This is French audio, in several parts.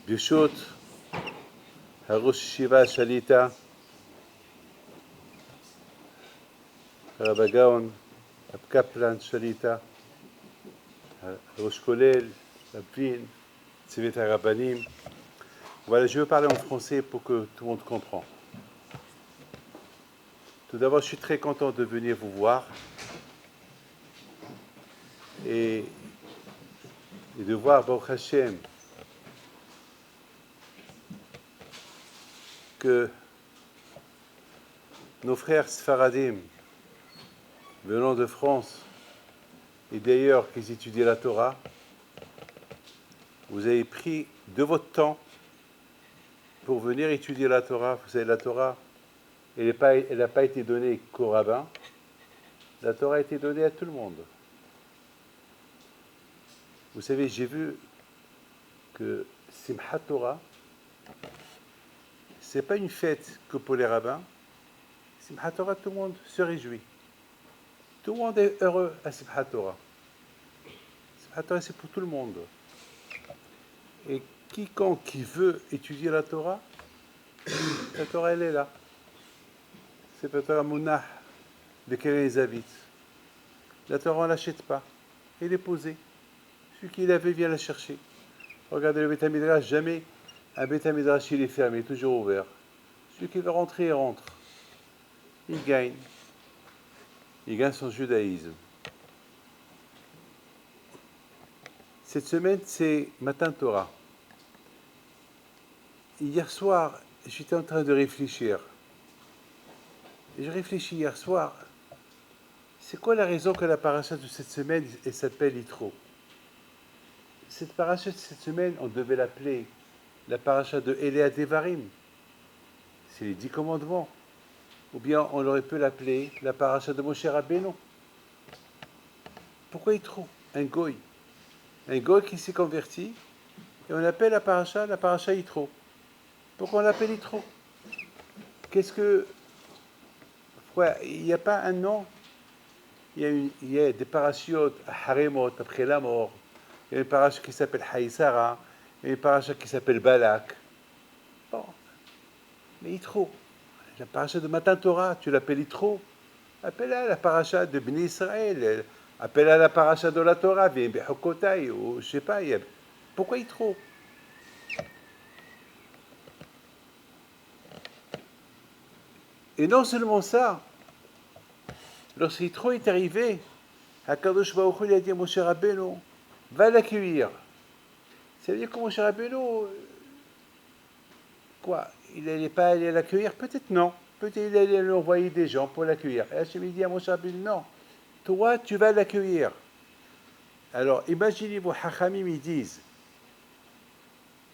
ברשות הראש ישיבה השליטה, הרב הגאון, רב קפלן שליטה, ראש כולל, רב וין, צוות הרבנים. Voilà, je veux parler en français pour que tout le monde comprenne. Tout d'abord, je suis très content de venir vous voir et de voir, Baruch Hashem, que nos frères Sfaradim, venant de France et d'ailleurs qui étudient la Torah, vous avez pris de votre temps pour venir étudier la Torah. Vous savez, la Torah, elle n'a pas été donnée qu'aux rabbins. La Torah a été donnée à tout le monde. Vous savez, j'ai vu que Simchat Torah, ce n'est pas une fête que pour les rabbins. Simchat Torah, tout le monde se réjouit. Tout le monde est heureux à Simchat Torah. Simchat Torah, c'est pour tout le monde. Et quiconque qui veut étudier la Torah, elle est là. C'est la Torah Mounah, de quelle ils habitent. La Torah, on ne l'achète pas. Elle est posée. Celui qui la veut vient la chercher. Regardez le Beth Midrash, jamais un Beth Midrash il est fermé, il est toujours ouvert. Celui qui veut rentrer, il rentre. Il gagne. Il gagne son judaïsme. Cette semaine, c'est Matin Torah. Hier soir, j'étais en train de réfléchir. Et je réfléchis hier soir. C'est quoi la raison que la paracha de cette semaine elle s'appelle Yitro? Cette paracha de cette semaine, on devait l'appeler la paracha de Eléa Devarim. C'est les 10 commandements. Ou bien on aurait pu l'appeler la paracha de Moshe Rabbeinu. Pourquoi Yitro? Un goy. Un goy qui s'est converti. Et on appelle la paracha Yitro. Pourquoi on l'appelle Yitro? Qu'est-ce que... Ouais, il n'y a pas un nom. Il y a des parachutes à Haremot, après la mort. Il y a une paracha qui s'appelle Haïsara. Il y a une paracha qui s'appelle Balak. Bon, mais Yitro. La paracha de Matin Torah, tu l'appelles Yitro. Appelle-la la paracha de Bnei Israël. Appelle-la la paracha de la Torah, Bechokotai, ou je sais pas. Pourquoi Yitro? Et non seulement ça, lorsque Yitro est arrivé, Hakadosh Baruch Hu lui a dit à Moshe Rabbeinu, va l'accueillir. Ça veut dire que Moshe Rabbeinu, quoi, il n'allait pas aller l'accueillir? Peut-être non. Peut-être il allait lui envoyer des gens pour l'accueillir. Et Hachem dit à Moshe Rabbeinu, non, toi tu vas l'accueillir. Alors imaginez-vous, Hachamim ils disent,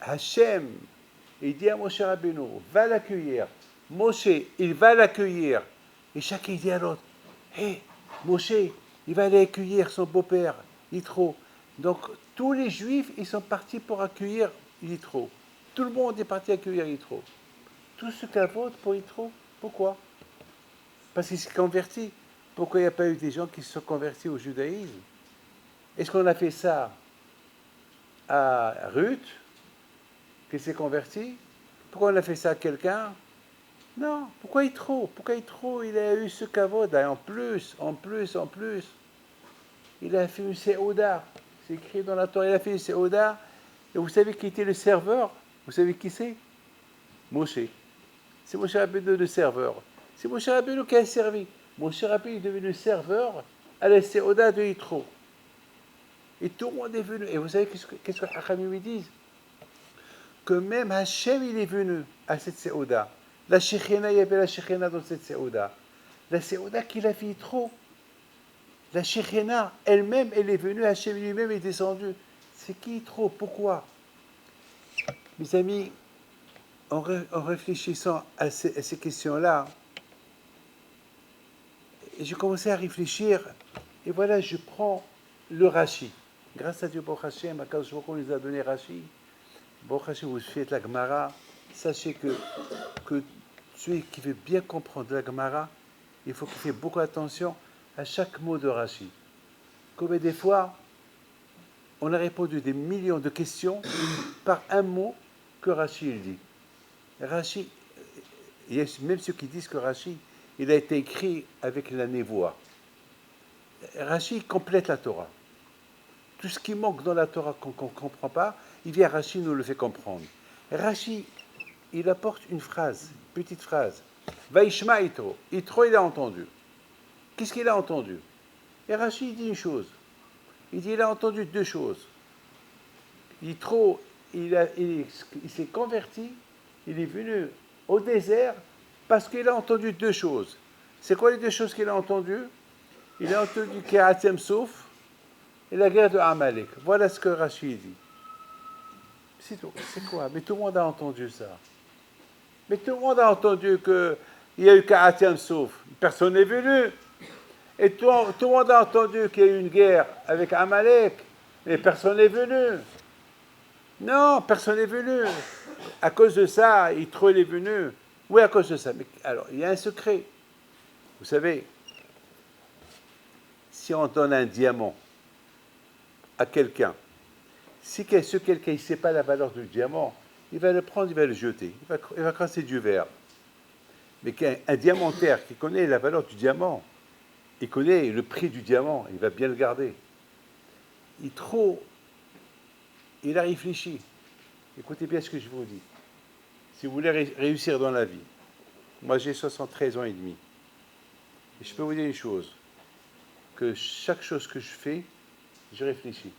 Hachem, il dit à Moshe Rabbeinu, va l'accueillir. Moshe, il va l'accueillir. Et chacun dit à l'autre, hé, Moshe, il va aller accueillir son beau-père, Yitro. Donc, tous les Juifs, ils sont partis pour accueillir Yitro. Tout le monde est parti accueillir Yitro. Tout ce qu'un vote pour Yitro. Pourquoi? Parce qu'il s'est converti. Pourquoi il n'y a pas eu des gens qui se sont convertis au judaïsme? Est-ce qu'on a fait ça à Ruth, qui s'est convertie? Pourquoi on a fait ça à quelqu'un? Non, pourquoi Yitro? Pourquoi Yitro, il a eu ce kavod? En plus, il a fait une séouda. C'est écrit dans la Torah, il a fait une séouda. Et vous savez qui était le serveur? Vous savez qui c'est? Moshe. C'est Moshe Rabbeinu le serveur. C'est Moshe Rabbeinu qui a servi. Moshe Rabbeinu est devenu serveur à la séouda de Yitro. Et tout le monde est venu. Et vous savez qu'est-ce que Hachamim lui disent? Que même Hachem, il est venu à cette séouda. La Shekhinah, il y avait la Shekhinah dans cette séouda. La séouda qu'il a fait trop. La Shekhinah elle-même, elle est venue, Hachem lui-même est descendu. C'est qui trop? Pourquoi? Mes amis, en réfléchissant à ces questions-là, j'ai commencé à réfléchir, et voilà, je prends le Rashi. Grâce à Dieu, Baruch Hashem, Akadosh Baruch Hu nous a donné Rashi. Baruch Hashem, vous faites la Gemara. Sachez que celui qui veut bien comprendre la Gemara, il faut qu'il fasse beaucoup attention à chaque mot de Rashi. Comme des fois, on a répondu des millions de questions par un mot que Rachi il dit. Rachi, il y a même ceux qui disent que Rachi, il a été écrit avec la névoie. Rachi complète la Torah. Tout ce qui manque dans la Torah qu'on ne comprend pas, il vient Rachi nous le fait comprendre. Rachi, il apporte une phrase, une petite phrase. Vaishma Yitro. Yitro, il a entendu. Qu'est-ce qu'il a entendu? Et Rachi, il dit une chose. Il dit, il a entendu deux choses. Yitro, il s'est converti, il est venu au désert parce qu'il a entendu deux choses. C'est quoi les deux choses qu'il a entendues? Il a entendu Keratem Souf et la guerre de Amalek. Voilà ce que Rachi dit. C'est tout. C'est quoi? Mais tout le monde a entendu ça. Mais tout le monde a entendu qu'il y a eu Keratem Souf. Personne n'est venu. Et tout le monde a entendu qu'il y a eu une guerre avec Amalek. Mais personne n'est venu. Non, personne n'est venu. À cause de ça, Yitro est venu. Oui, à cause de ça. Mais alors, il y a un secret. Vous savez, si on donne un diamant à quelqu'un, si ce quelqu'un ne sait pas la valeur du diamant, il va le prendre, il va le jeter, il va crasser du verre. Mais un diamantaire qui connaît la valeur du diamant, il connaît le prix du diamant, il va bien le garder. Il a réfléchi. Écoutez bien ce que je vous dis. Si vous voulez réussir dans la vie, moi j'ai 73 ans et demi, et je peux vous dire une chose, que chaque chose que je fais, je réfléchis.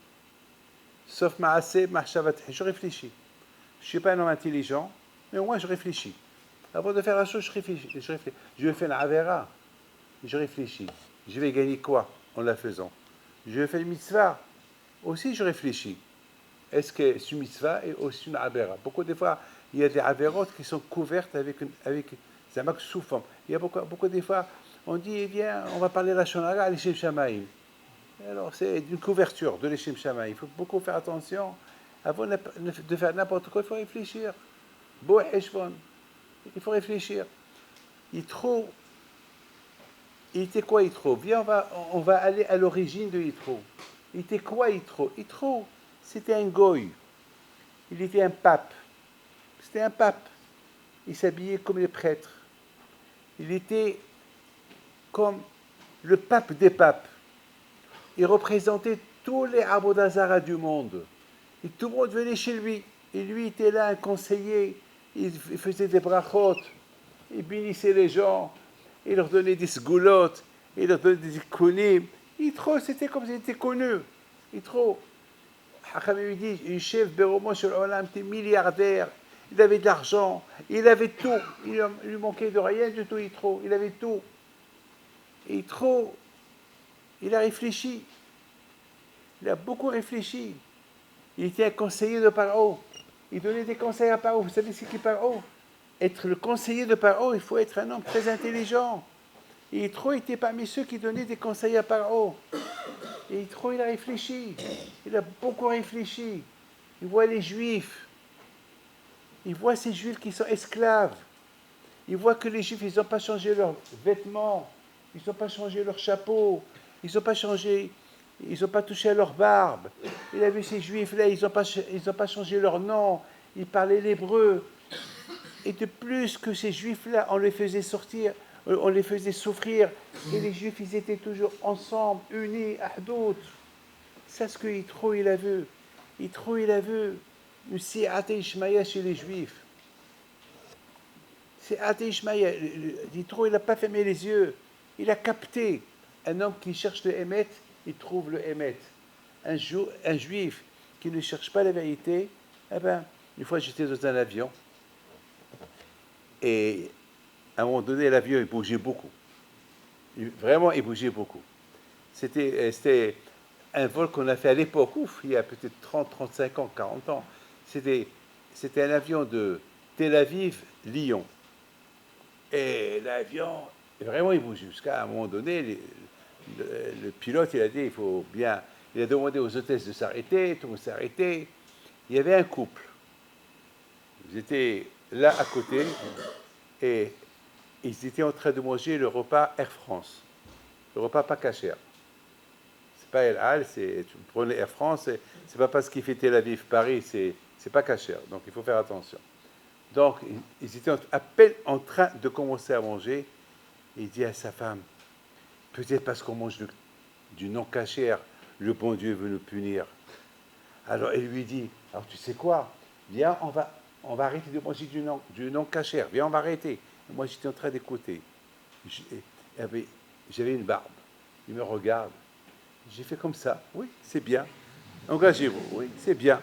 Sauf ma'aseh, ma'shavat, je réfléchis. Je ne suis pas un homme intelligent, mais au moins je réfléchis. Avant de faire la chose, je réfléchis. Je vais faire la avera, je réfléchis. Je vais gagner quoi en la faisant? Je vais faire une mitzvah, aussi je réfléchis. Est-ce que ce mitzvah est aussi une avera? Beaucoup de fois, il y a des averotes qui sont couvertes avec un max sous forme. Il y a beaucoup de fois, on dit, eh bien, on va parler de la shonara à l'Ishem Shamaïm. Alors, c'est une couverture de l'Ishem Shamaïm. Il faut beaucoup faire attention. Avant de faire n'importe quoi, il faut réfléchir. Bo Heshvon. Il faut réfléchir. Yitro, il était quoi Yitro? Viens, on va aller à l'origine de Yitro. Il était quoi Yitro? Yitro, c'était un goy. Il était un pape. C'était un pape. Il s'habillait comme les prêtres. Il était comme le pape des papes. Il représentait tous les Abodazara du monde. Et tout le monde venait chez lui. Et lui était là, un conseiller. Il faisait des brachot. Il bénissait les gens. Il leur donnait des sgoulottes. Il leur donnait des ikonim. Yitro, c'était comme s'il était connu. Yitro. Hachamim lui dit, un chef Béromo sur l'Olam, était milliardaire. Il avait de l'argent. Il avait tout. Il ne lui manquait de rien du tout, Yitro. Il avait tout. Et Yitro, il a réfléchi. Il a beaucoup réfléchi. Il était un conseiller de Paro. Il donnait des conseils à Paro. Vous savez ce qu'est Paro? Être le conseiller de Paro, il faut être un homme très intelligent. Et Yitro était parmi ceux qui donnaient des conseils à Paro. Et Yitro, il a réfléchi. Il a beaucoup réfléchi. Il voit les Juifs. Il voit ces Juifs qui sont esclaves. Il voit que les Juifs, ils n'ont pas changé leurs vêtements. Ils n'ont pas changé leur chapeau. Ils n'ont pas changé. Ils n'ont pas touché à leur barbe. Il a vu ces Juifs-là, ils n'ont pas changé leur nom. Ils parlaient l'hébreu. Et de plus que ces Juifs-là, on les faisait sortir, on les faisait souffrir. Et les Juifs, ils étaient toujours ensemble, unis, ahdout. C'est ce que Yitro, il a vu. Yitro, il a vu une Si'at Ishmaïa chez les Juifs. Si'at Ishmaïa. Yitro, il n'a pas fermé les yeux. Il a capté. Un homme qui cherche le Hémet, il trouve le Hémet. Un Juif qui ne cherche pas la vérité, eh ben, une fois j'étais dans un avion, et à un moment donné, l'avion, il bougeait beaucoup. Vraiment, il bougeait beaucoup. C'était un vol qu'on a fait à l'époque, il y a peut-être 30, 35 ans, 40 ans. C'était un avion de Tel Aviv, Lyon. Et l'avion, vraiment, il bougeait. Jusqu'à un moment donné, le pilote, il a dit, il a demandé aux hôtesses de s'arrêter, tout le monde s'est arrêté. Il y avait un couple. Ils étaient là à côté et ils étaient en train de manger le repas Air France, le repas pas cachère. pas El Al, tu prenais Air France, c'est pas parce qu'il fait Tel Aviv Paris, c'est pas caché, donc il faut faire attention. Donc ils étaient à peine en train de commencer à manger, et il dit à sa femme, peut-être parce qu'on mange du non cachère, le bon Dieu veut nous punir. Alors elle lui dit, alors tu sais quoi, viens, on va arrêter de manger du non cachère, viens, on va arrêter. Et moi j'étais en train d'écouter. J'avais une barbe. Il me regarde. J'ai fait comme ça. Oui, c'est bien. Engagez-vous. Oui, c'est bien.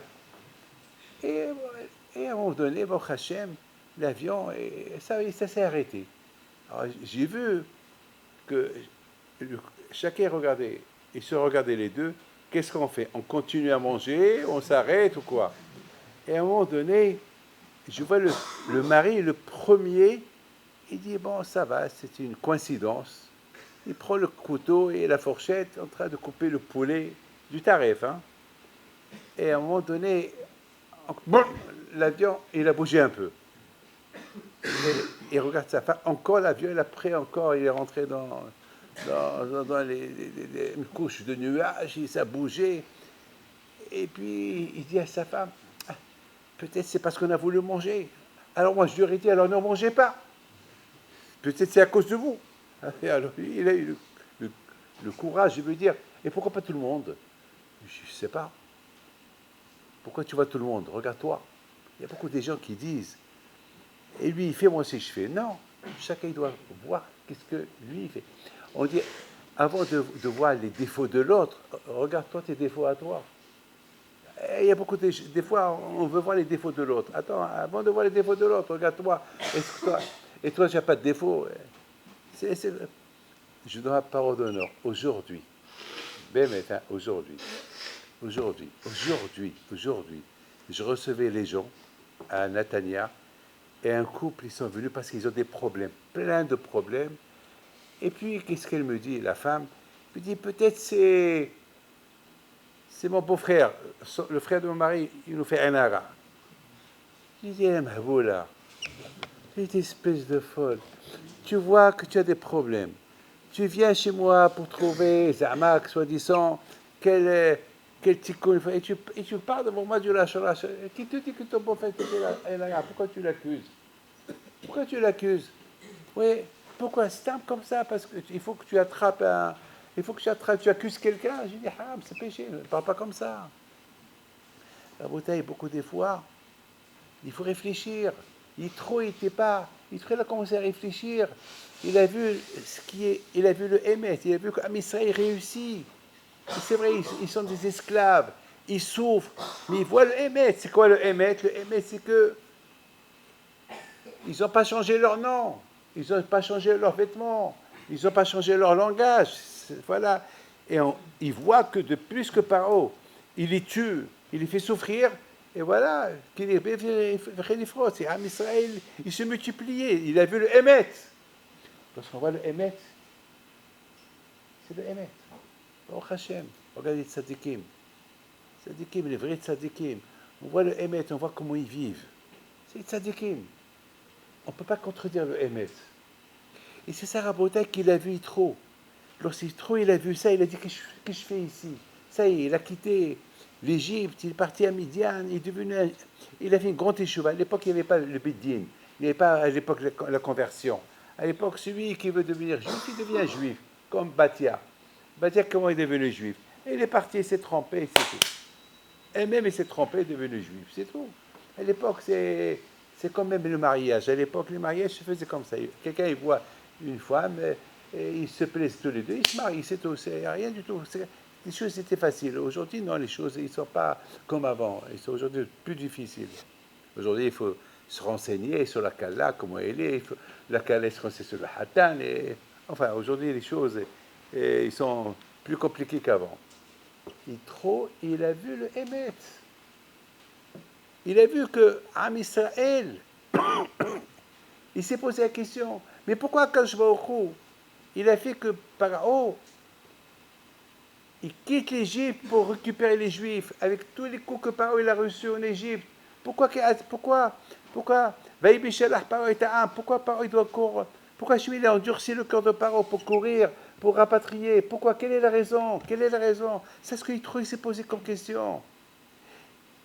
Et, et à un moment donné, bon Hachem, l'avion, ça s'est arrêté. Alors j'ai vu que chacun regardait, ils se regardaient les deux. Qu'est-ce qu'on fait? On continue à manger, on s'arrête ou quoi? Et à un moment donné, je vois le mari, le premier, il dit, bon, ça va, c'est une coïncidence. Il prend le couteau et la fourchette en train de couper le poulet du tarif. Hein. Et à un moment donné, bon, l'avion, il a bougé un peu. Et il regarde sa femme, encore l'avion, après encore, il est rentré dans une couche de nuages, il s'est bougé. Et puis, il dit à sa femme, ah, peut-être c'est parce qu'on a voulu manger. Alors moi, je lui ai dit, alors ne mangez pas. Peut-être c'est à cause de vous. Et alors, il a eu le courage de me dire, et pourquoi pas tout le monde? Je ne sais pas. Pourquoi tu vois tout le monde? Regarde-toi. Il y a beaucoup de gens qui disent, et lui, il fait, moi aussi je fais. Non, chacun doit voir qu'est-ce que lui il fait. On dit, avant de voir les défauts de l'autre, regarde-toi tes défauts à toi. Et il y a beaucoup des fois, on veut voir les défauts de l'autre. Attends, avant de voir les défauts de l'autre, regarde-toi. Et toi, tu n'as pas de défaut. Je donne la parole d'honneur. Aujourd'hui, aujourd'hui, je recevais les gens à Natania, et un couple, ils sont venus parce qu'ils ont des problèmes, plein de problèmes. Et puis, qu'est-ce qu'elle me dit, la femme? Elle me dit, peut-être c'est mon beau-frère, le frère de mon mari, il nous fait un ara. Je dis, là, cette espèce de folle, tu vois que tu as des problèmes. Tu viens chez moi pour trouver Zamak, soi-disant, quel tikkun, et tu parles devant moi du lâche. Qui te dit que ton beau-frère est là? Pourquoi tu l'accuses? Pourquoi tu l'accuses? Oui, pourquoi? C'est simple comme ça, parce qu'il faut que tu attrapes tu accuses quelqu'un. Je dis, haram, c'est péché, ne parle pas comme ça. La bouteille, beaucoup des fois, il faut réfléchir. Il a commencé à réfléchir. Il a vu il a vu le Hémet, il a vu qu'Am Israël réussit. C'est vrai, ils sont des esclaves, ils souffrent, mais ils voient le Hémet. C'est quoi le Hémet? Le Hémet, c'est que ils n'ont pas changé leur nom, ils n'ont pas changé leurs vêtements, ils n'ont pas changé leur langage. Voilà. Et ils voient que de plus que Paro, il les tue, il les fait souffrir. Et voilà, c'est Am Israël, il se multipliait. Il a vu le Hémet. Lorsqu'on voit le Hémet, c'est le Hémet. Baruch Hashem, regardez les tzadikim. Tzadikim, les vrais tzadikim. On voit le Hémet, on voit comment ils vivent. C'est les tzadikim. On ne peut pas contredire le Hémet. Et c'est ça, Rabotai, qu'il a vu trop. Il a vu ça, il a dit, qu'est-ce que je fais ici? Ça y est, il a quitté l'Égypte, il est parti à Midian, il a fait une grande échouva. À l'époque, il n'y avait pas le Bédine, il n'y avait pas à l'époque la conversion. À l'époque, celui qui veut devenir juif, il devient juif, comme Batia. Batia, comment il est devenu juif? Et il est parti, il s'est trompé, c'est tout. Et même il s'est trompé, il est devenu juif, c'est tout. À l'époque, c'est comme même le mariage. À l'époque, le mariage se faisait comme ça. Quelqu'un, il voit une femme, et ils se plaisent tous les deux, ils se marient, c'est tout, c'est rien du tout. Les choses étaient faciles. Aujourd'hui, non, les choses, ils ne sont pas comme avant. Ils sont aujourd'hui plus difficiles. Aujourd'hui, il faut se renseigner sur la Kala, comment elle est. La Kala se renseigner sur le Hatan. Enfin, aujourd'hui, les choses, ils sont plus compliquées qu'avant. Il a vu le Hémet. Il a vu que Am Israël, il s'est posé la question, mais pourquoi Akadosh Baruch Hu, il a fait que Paro, il quitte l'Égypte pour récupérer les Juifs, avec tous les coups que Paro il a reçus en Égypte? Pourquoi Paro il doit courir? Pourquoi il a endurci le cœur de Paro pour courir pour rapatrier. Pourquoi? Quelle est la raison? Quelle est la raison? C'est ce que Yitro s'est posé comme question.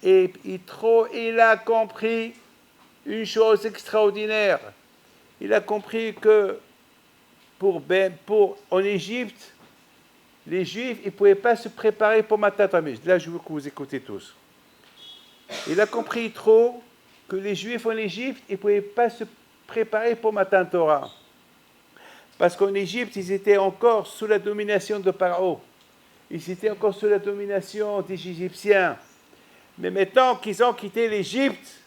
Et Yitro, il a compris une chose extraordinaire. Il a compris que en Égypte, les Juifs, ils ne pouvaient pas se préparer pour Matan Torah. Là, je veux que vous écoutez tous. Il a compris trop que les Juifs en Égypte, ils ne pouvaient pas se préparer pour Matan Torah. Parce qu'en Égypte, ils étaient encore sous la domination de Pharaon. Ils étaient encore sous la domination des Égyptiens. Mais maintenant qu'ils ont quitté l'Égypte,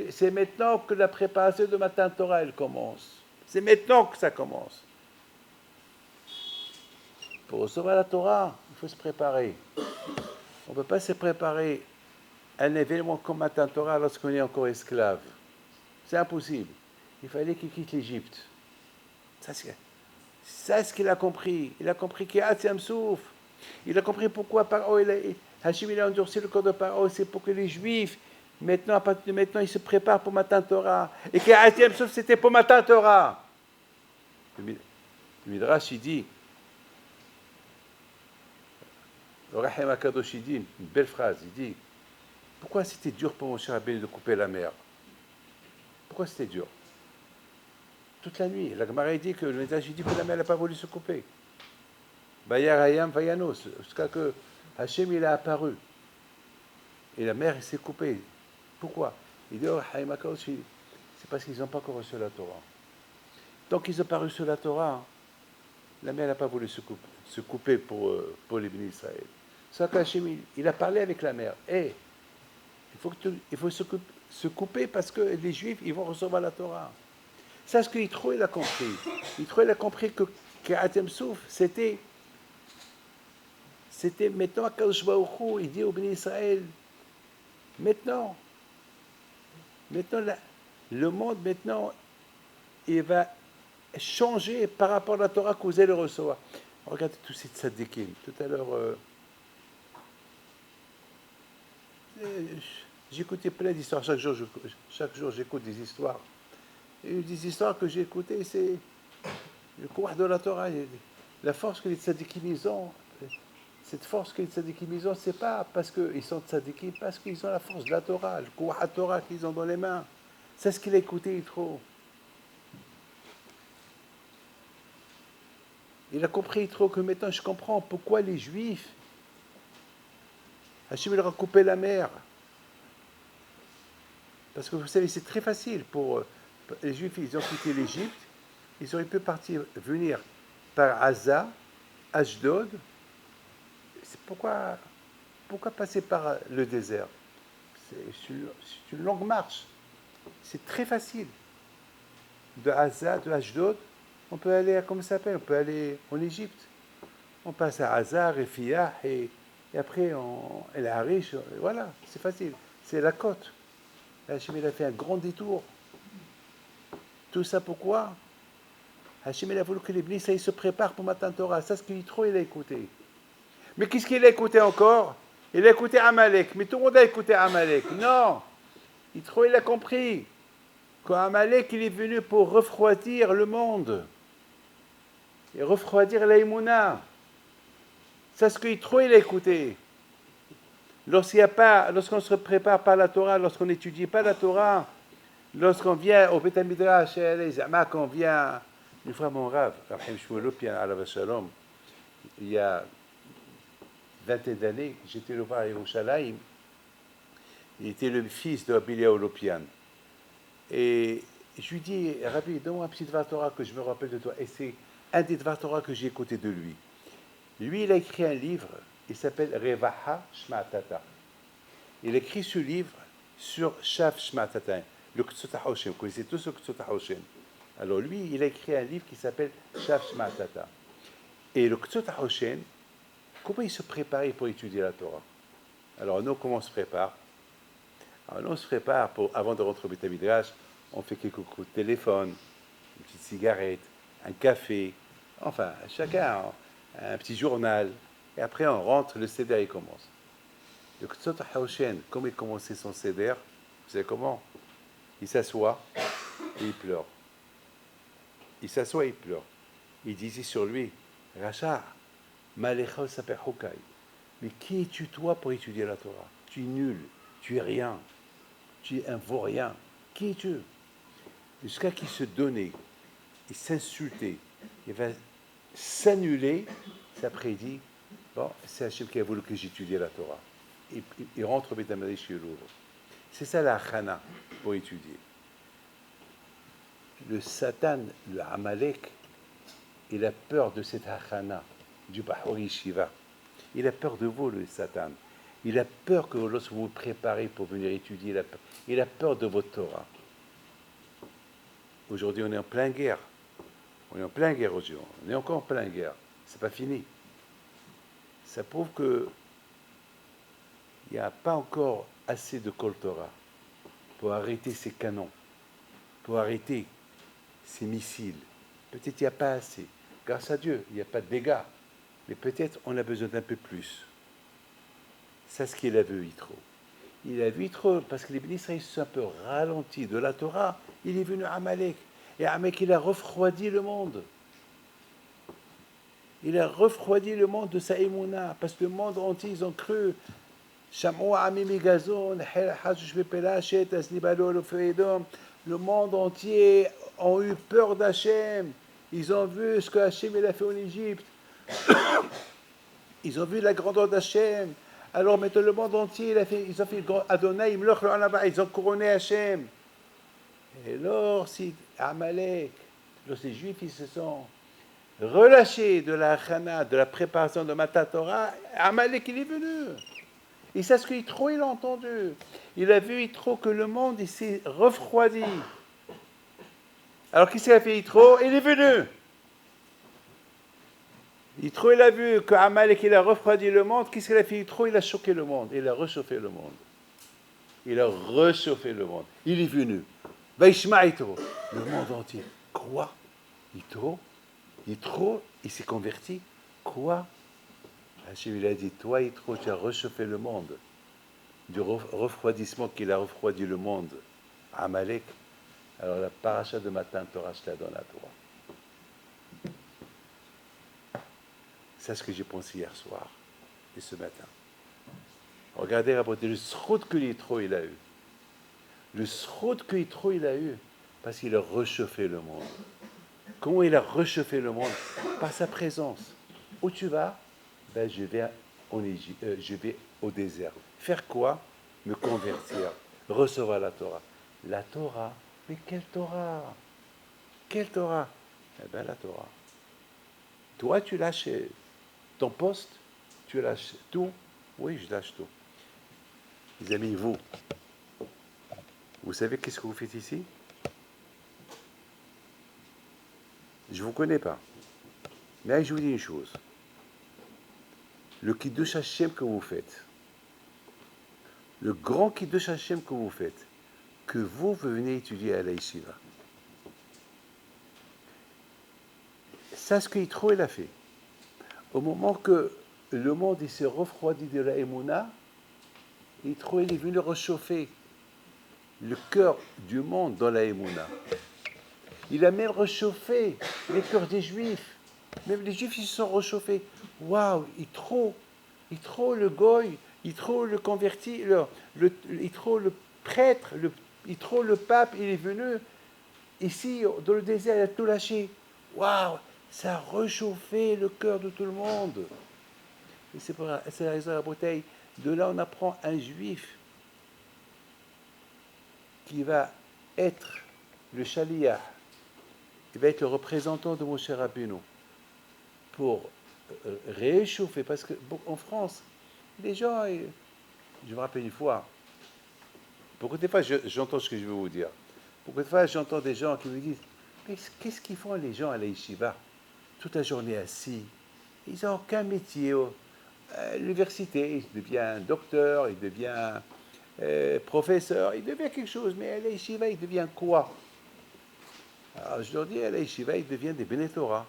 c'est maintenant que la préparation de Matan Torah elle commence. C'est maintenant que ça commence. Pour recevoir la Torah, il faut se préparer. On ne peut pas se préparer à un événement comme Matan Torah lorsqu'on est encore esclave. C'est impossible. Il fallait qu'il quitte l'Égypte. Ça, c'est ce qu'il a compris. Il a compris qu'il y a Hatzam Souf. Il a compris pourquoi Hachim il a endurci le corps de Paro. C'est pour que les Juifs, maintenant, à partir de maintenant, ils se préparent pour Matan Torah. Et que Hatzam Souf, c'était pour Matan Torah. Le Midrash, il dit, le Rahim HaKadosh, il dit, une belle phrase, il dit, pourquoi c'était dur pour Moshe Rabbeinu de couper la mer? Pourquoi c'était dur? Toute la nuit. La Gemara dit que le Midrash dit que la mer n'a pas voulu se couper. Bayar Hayam Vayanos, jusqu'à que Hachem il a apparu. Et la mer s'est coupée. Pourquoi? Il dit, oh, Rahim HaKadosh, c'est parce qu'ils n'ont pas encore reçu la Torah. Tant qu'ils n'ont pas reçu la Torah, la mer n'a pas voulu se couper pour les bénis Israël. C'est qu'Hachem, il a parlé avec la mer. Il faut se couper parce que les Juifs, ils vont recevoir la Torah. C'est ce que Yitro, il a compris. Yitro, il a compris que Hatzam Souf, c'était maintenant, Akadosh Baruch Hu, il dit au bénis Israël, maintenant, le monde, maintenant, il va changer par rapport à la Torah que vous allez recevoir. Regardez tous ces tzadikim. Tout à l'heure, j'écoutais plein d'histoires. Chaque jour, j'écoute des histoires. Et une des histoires que j'ai écoutées, c'est le courage de la Torah. La force que les tzadikim ils ont, cette force que les tzadikim ils ont, c'est pas parce qu'ils sont tzadikim, parce qu'ils ont la force de la Torah, le courage de la Torah qu'ils ont dans les mains. C'est ce qu'il a écouté, trop. Il a compris trop que maintenant je comprends pourquoi les Juifs, Hachem leur a coupé la mer. Parce que vous savez, c'est très facile pour les Juifs, ils ont quitté l'Égypte, ils auraient pu venir par Gaza, Ashdod. Pourquoi passer par le désert? C'est une longue marche. C'est très facile. De Gaza, de Ashdod, on peut aller, comment ça s'appelle? On peut aller en Égypte. On passe à Gaza, Refiah, et après, El Harish, voilà, c'est facile. C'est la côte. Hachem, il a fait un grand détour. Tout ça pourquoi? Hachem, il a voulu que les bénis, ça, ils se préparent pour Matan Torah. Ça, ce qu'il a écouté. Mais qu'est-ce qu'il a écouté encore? Il a écouté Amalek. Mais tout le monde a écouté Amalek. Non. Il a compris qu'Amalek, il est venu pour refroidir le monde. Et refroidir l'aïmouna. C'est ce qu'il a écouté. Lorsqu'on se prépare par la Torah, lorsqu'on n'étudie pas la Torah, lorsqu'on vient au Beth Midrash, qu'on vient, une fois mon Rav, Rahim Shmuel Opian, alav shalom, il y a 20 d'années, j'étais le voir à Yerushalayim, il était le fils de Abilia Olopian. Et je lui dis, Rabbi, donne-moi un petit Dvar Torah que je me rappelle de toi. Et c'est un des Dvar Torah que j'ai écouté de lui. Lui, il a écrit un livre, il s'appelle Revaha Shma'atata. Il a écrit ce livre sur Shaf Shma'atata, le Ktsot HaHoshem. Vous connaissez tous le Ktsot HaHoshem. Alors lui, il a écrit un livre qui s'appelle Shaf Shma'atata. Et le Ktsot HaHoshem, comment il se préparait pour étudier la Torah? Alors nous, comment on se prépare? Alors nous, on se prépare avant de rentrer au Beth Midrash, on fait quelques coups de téléphone, une petite cigarette, un café, enfin, chacun un petit journal. Et après, on rentre, le seder, il commence. Le Ktsot HaHoshem, comme il commençait son seder, vous savez comment? Il s'assoit et il pleure. il s'assoit, il pleure. Il disait sur lui, Racha, Malechol s'appelle Hokai. Mais qui es-tu toi pour étudier la Torah? Tu es nul, tu es rien, tu es un vaurien. Qui es-tu? Jusqu'à qu'il se donnait, il s'insultait, il va s'annuler, c'est après il dit, bon, c'est Hachem qui a voulu que j'étudie la Torah. Il rentre au Beth Amikdash, il l'ouvre. C'est ça la Hana pour étudier. Le Satan, le Amalek, il a peur de cette Hana, du Bahor Yeshiva. Il a peur de vous, le Satan. Il a peur que lorsque vous vous préparez pour venir étudier, il a peur de votre Torah. Aujourd'hui, on est en pleine guerre. On est en pleine guerre aujourd'hui. On est encore en pleine guerre. C'est pas fini. Ça prouve que il n'y a pas encore assez de Kol Torah pour arrêter ces canons, pour arrêter ces missiles. Peut-être il n'y a pas assez. Grâce à Dieu, il n'y a pas de dégâts. Mais peut-être on a besoin d'un peu plus. C'est ce qu'il a vu Yitro. Il a vu Yitro parce que les bénis Israël se sont un peu ralentis de la Torah. Il est venu à Amalek. Et Amalek, il a refroidi le monde. Il a refroidi le monde de sa émouna. Parce que le monde entier, ils ont cru. Le monde entier ont eu peur d'Hachem. Ils ont vu ce que Hachem a fait en Égypte. Ils ont vu la grandeur d'Hachem. Alors maintenant le monde entier, ils ont fait Adonai, ils ont couronné Hachem. Et alors, si Amalek, lorsque les Juifs ils se sont relâchés de la Hana, de la préparation de Matan Torah, Amalek il est venu. Et c'est ce que Yitro il a entendu. Il a vu Yitro que le monde il s'est refroidi. Alors qu'est-ce qu'il a fait Yitro? Il est venu. Yitro, il a vu que Amalek, il a refroidi le monde. Qu'est-ce qu'il a fait Yitro? Il a choqué le monde. Il a réchauffé le monde. Il a réchauffé le monde. Il est venu. Vaishma Yitro. Le monde entier. Quoi? Yitro, il s'est converti. Quoi? Hachem, il a dit, toi Yitro, tu as réchauffé le monde. Du refroidissement qu'il a refroidi le monde. Amalek. Alors la paracha de Matan Torah, je la donne à toi. C'est ce que j'ai pensé hier soir et ce matin. Regardez, rapportez le srout que Yitro il a eu. Le srout que Yitro il a eu, parce qu'il a réchauffé le monde. Comment il a réchauffé le monde? Par sa présence. Où tu vas? Ben, je vais en Égypte, je vais au désert. Faire quoi? Me convertir, recevoir la Torah. La Torah, mais quelle Torah? Quelle Torah? Eh bien, la Torah. Toi, tu lâches ton poste, tu lâches tout. Oui, je lâche tout. Les amis, vous savez qu'est-ce que vous faites ici? Je ne vous connais pas. Mais je vous dis une chose. Le Kiddush Hashem que vous faites, le grand Kiddush Hashem que vous faites, que vous venez étudier à la Yeshiva, c'est ce que Yitro il a fait. Au moment que le monde il s'est refroidi de la Emouna, Yitro il est venu réchauffer le cœur du monde dans la Emouna. Il a même réchauffé les cœurs des Juifs. Même les Juifs ils se sont réchauffés. Waouh, Yitro le goy, Yitro le converti, Yitro le prêtre, Yitro le pape, il est venu ici dans le désert, il a tout lâché. Waouh, ça a réchauffé le cœur de tout le monde. Et c'est la raison de la bouteille. De là, on apprend un juif qui va être le shaliach, il va être le représentant de Moshe Rabbeinu pour réchauffer. Parce qu'en France, les gens, je me rappelle une fois, beaucoup de fois, j'entends ce que je veux vous dire. Beaucoup de fois, j'entends des gens qui me disent, mais qu'est-ce qu'ils font les gens à la yeshiva? Toute la journée assis. Ils n'ont aucun métier. À l'université, il devient docteur, il devient professeur, il devient quelque chose. Mais à la yeshiva, il devient quoi? Alors je leur dis, à la yeshiva, il devient des Bnei Torah.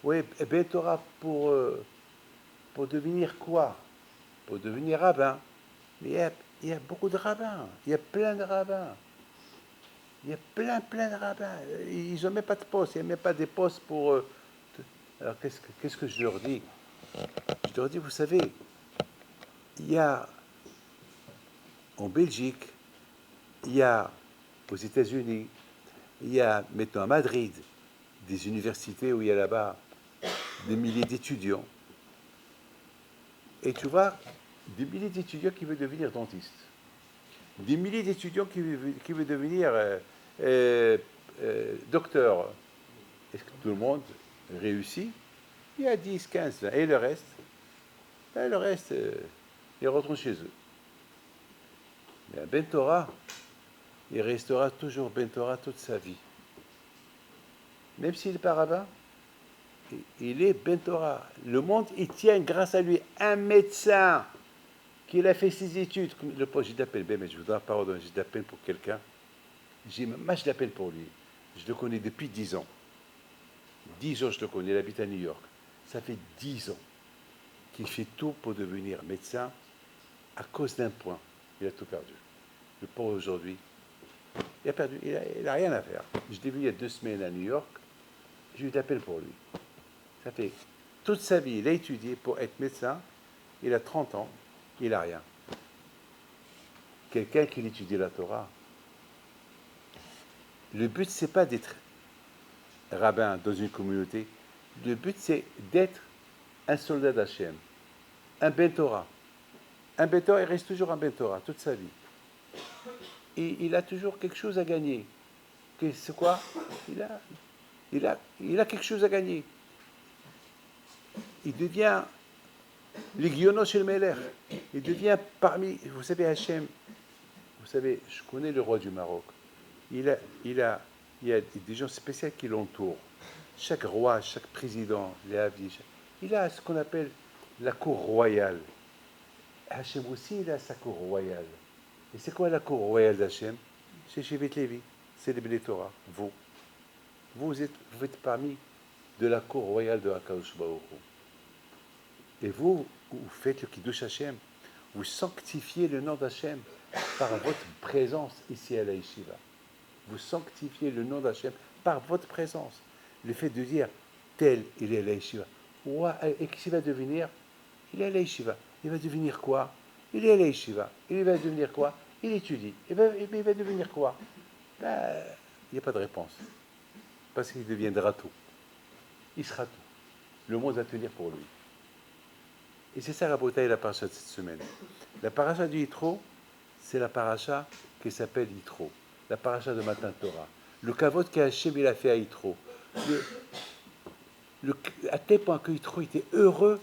Oui, Bnei Torah pour devenir quoi? Pour devenir rabbin. Mais il y a beaucoup de rabbins. Il y a plein de rabbins. Il y a plein de rabbins. Ils n'ont même pas de poste. Il n'y a même pas des postes pour... Alors, qu'est-ce que je leur dis? Je leur dis, vous savez, il y a en Belgique, il y a aux États-Unis, il y a maintenant à Madrid des universités où il y a là-bas des milliers d'étudiants. Et tu vois, des milliers d'étudiants qui veulent devenir dentistes. Des milliers d'étudiants qui veulent devenir euh, docteurs. Est-ce que tout le monde réussit? Il y a 10, 15, 20. Et le reste? Ben, le reste, ils rentrent chez eux. Mais un Ben Torah, il restera toujours Ben Torah toute sa vie. Même s'il n'est pas rabbin, il est Ben Torah. Le monde, il tient grâce à lui. Un médecin qui a fait ses études. Le poste, j'ai d'appel, mais je vous donne la parole, j'ai d'appel pour quelqu'un. Moi, je l'appelle pour lui. Je le connais depuis 10 ans. 10 ans, je le connais, il habite à New York. Ça fait 10 ans qu'il fait tout pour devenir médecin à cause d'un point. Il a tout perdu. Le pauvre aujourd'hui, il a perdu, il a rien à faire. Je l'ai vu il y a 2 semaines à New York, j'ai eu d'appel pour lui. Ça fait toute sa vie, il a étudié pour être médecin, il a 30 ans, il n'a rien. Quelqu'un qui étudie la Torah, le but, c'est pas d'être rabbin dans une communauté, le but, c'est d'être un soldat d'Hachem, un Ben Torah. Un Ben Torah, il reste toujours un Ben Torah toute sa vie. Et il a toujours quelque chose à gagner. C'est quoi? Il a quelque chose à gagner. Il devient le Guillaume chez le Meller. Il devient parmi, vous savez, Hachem, vous savez, je connais le roi du Maroc. Il y a des gens spéciaux qui l'entourent. Chaque roi, chaque président, il a ce qu'on appelle la cour royale. Hachem aussi, il a sa cour royale. Et c'est quoi la cour royale d'Hachem? C'est Shevet Lévi, c'est les Bnei Torah, vous. Vous êtes parmi de la cour royale de Hakadosh Baruch Hu. Et vous faites le Kiddush Hachem. Vous sanctifiez le nom d'Hachem par votre présence ici à la Yeshiva. Vous sanctifiez le nom d'Hachem par votre présence. Le fait de dire tel, il est à la Yeshiva. Et qu'est-ce qu'il va devenir? Il est à la Yeshiva. Il va devenir quoi? Il est à la Yeshiva. Il va devenir quoi? Il étudie. Il va devenir quoi? Ben, il n'y a pas de réponse. Parce qu'il deviendra tout. Il sera tout. Le monde va tenir pour lui. Et c'est ça la beauté de la paracha de cette semaine. La paracha du Yitro, c'est la paracha qui s'appelle Yitro. La paracha de Matan Torah. Le kavod qu'Hachem il a fait à Yitro. À tel point que Yitro était heureux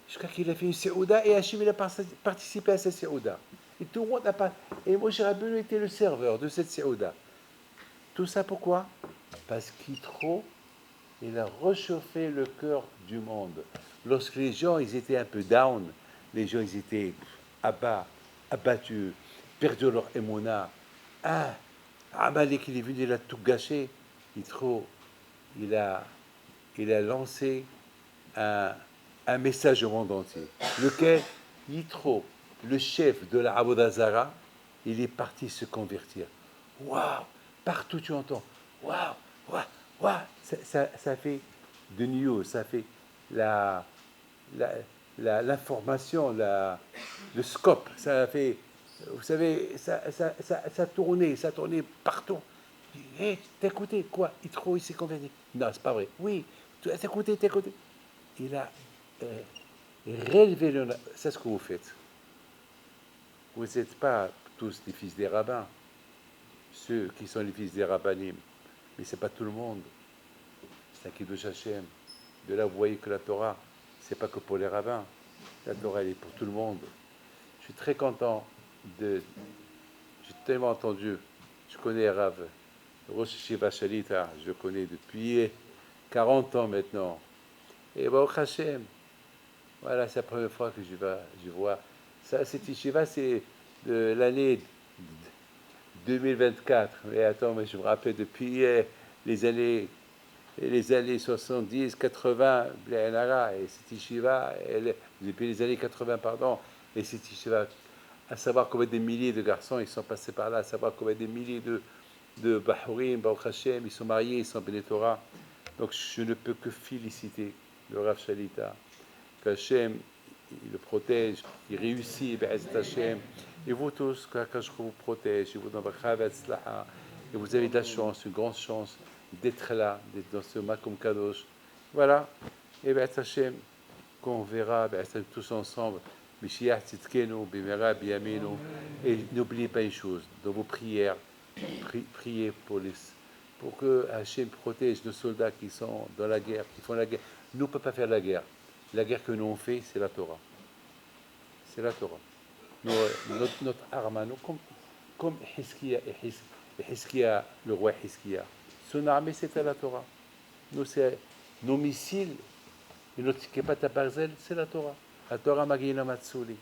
jusqu'à qu'il a fait une séouda et Hachem il a participé à cette séouda. Et tout le monde n'a pas. Et Moshe Rabbeinu était le serveur de cette séouda. Tout ça pourquoi? Parce qu'Yitro, il a réchauffé le cœur du monde. Lorsque les gens ils étaient un peu down, les gens ils étaient abattus, perdu leur émona. Ah, Amalek il est venu, il a tout gâché. Il a lancé un message au monde entier. Lequel Yitro, le chef de la Avodah Zara, il est parti se convertir. Waouh! Partout tu entends. Waouh! Waouh! Waouh! Ça fait de news, ça fait l'information, le scope, ça fait, vous savez, ça tournait partout. Hé, t'as écouté quoi? Il s'est converti. Non, c'est pas vrai. Oui, t'as écouté. Il a relevé le... C'est ce que vous faites. Vous n'êtes pas tous les fils des rabbins, ceux qui sont les fils des rabbanim, mais c'est pas tout le monde. C'est un kiddush Hashem. De là, vous voyez que la Torah, c'est pas que pour les rabbins. La Torah, elle est pour tout le monde. Je suis très content de... J'ai tellement entendu. Je connais Rav Rosh Shiva Shalita, je le connais depuis 40 ans maintenant. Et Baruch Hashem, voilà, c'est la première fois que je vois. Ça, cette yeshiva, c'est de l'année 2024. Mais attends, mais je me rappelle depuis les années 70, 80, et cette yeshiva, depuis les années 80, pardon, et cette yeshiva, à savoir combien de milliers de garçons ils sont passés par là, à savoir combien de milliers de Bahourim, Baruch Hashem, ils sont mariés, ils sont Bnei Torah. Donc je ne peux que féliciter le Rav Shalita, qu'Hachem il le protège, il réussit, Be'ezat Hashem. Et vous tous, qu'Hakadosh vous protège, et vous donne et vous avez de la chance, une grande chance d'être là, d'être dans ce Makom Kadosh. Voilà, et Be'ezat Hashem, qu'on verra tous ensemble, Mishiach Tzidkenu, Bimera, Biyaminu. Et n'oubliez pas une chose, dans vos prières, priez pour que Hachem protège nos soldats qui sont dans la guerre, qui font la guerre. Nous, on ne peut pas faire la guerre. La guerre que nous on fait, c'est la Torah. C'est la Torah. Notre arme, nous, comme Hiskia, le roi Hiskia, son armée, c'était la Torah. Nous, c'est nos missiles, et notre Kepat Barzel, c'est la Torah. La Torah Magina Matsuli.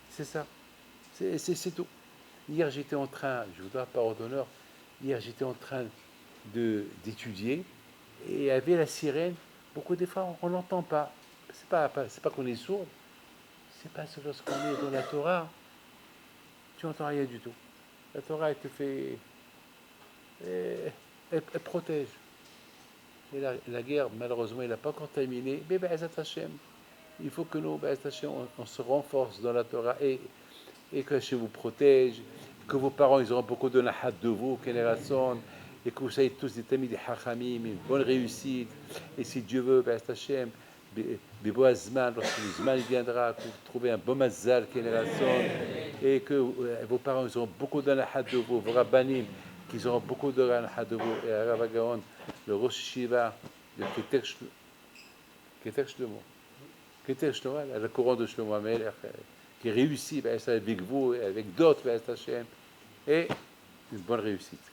C'est ça. C'est tout. Hier, j'étais en train, je vous dois parole d'honneur, hier, j'étais en train d'étudier, et il y avait la sirène. Beaucoup des fois, on n'entend pas. C'est pas qu'on est sourd, c'est parce que lorsqu'on est dans la Torah, tu n'entends rien du tout. La Torah, elle te fait... Elle protège. Et la guerre, malheureusement, elle n'a pas encore terminé. Mais Be'ezat Hashem, il faut que nous, Be'ezat Hashem, on se renforce dans la Torah et que Hashem vous protège, que vos parents, ils auront beaucoup de nahat de vous, génération, et que vous soyez tous des tamis, des hachamim, une bonne réussite. Et si Dieu veut, Be'ezat Hashem, Bibo Azman, lorsque le Zman viendra, que vous trouvez un bon mazal, génération, et que vos parents, ils auront beaucoup de nahat de vous, vos rabbanim, qu'ils auront beaucoup de nahat de vous, et Rav Gaon, le Rosh Shiva, le Keter Shlomo, la couronne de Shlomo Amelech, qui réussit avec vous et avec d'autres, et une bonne réussite.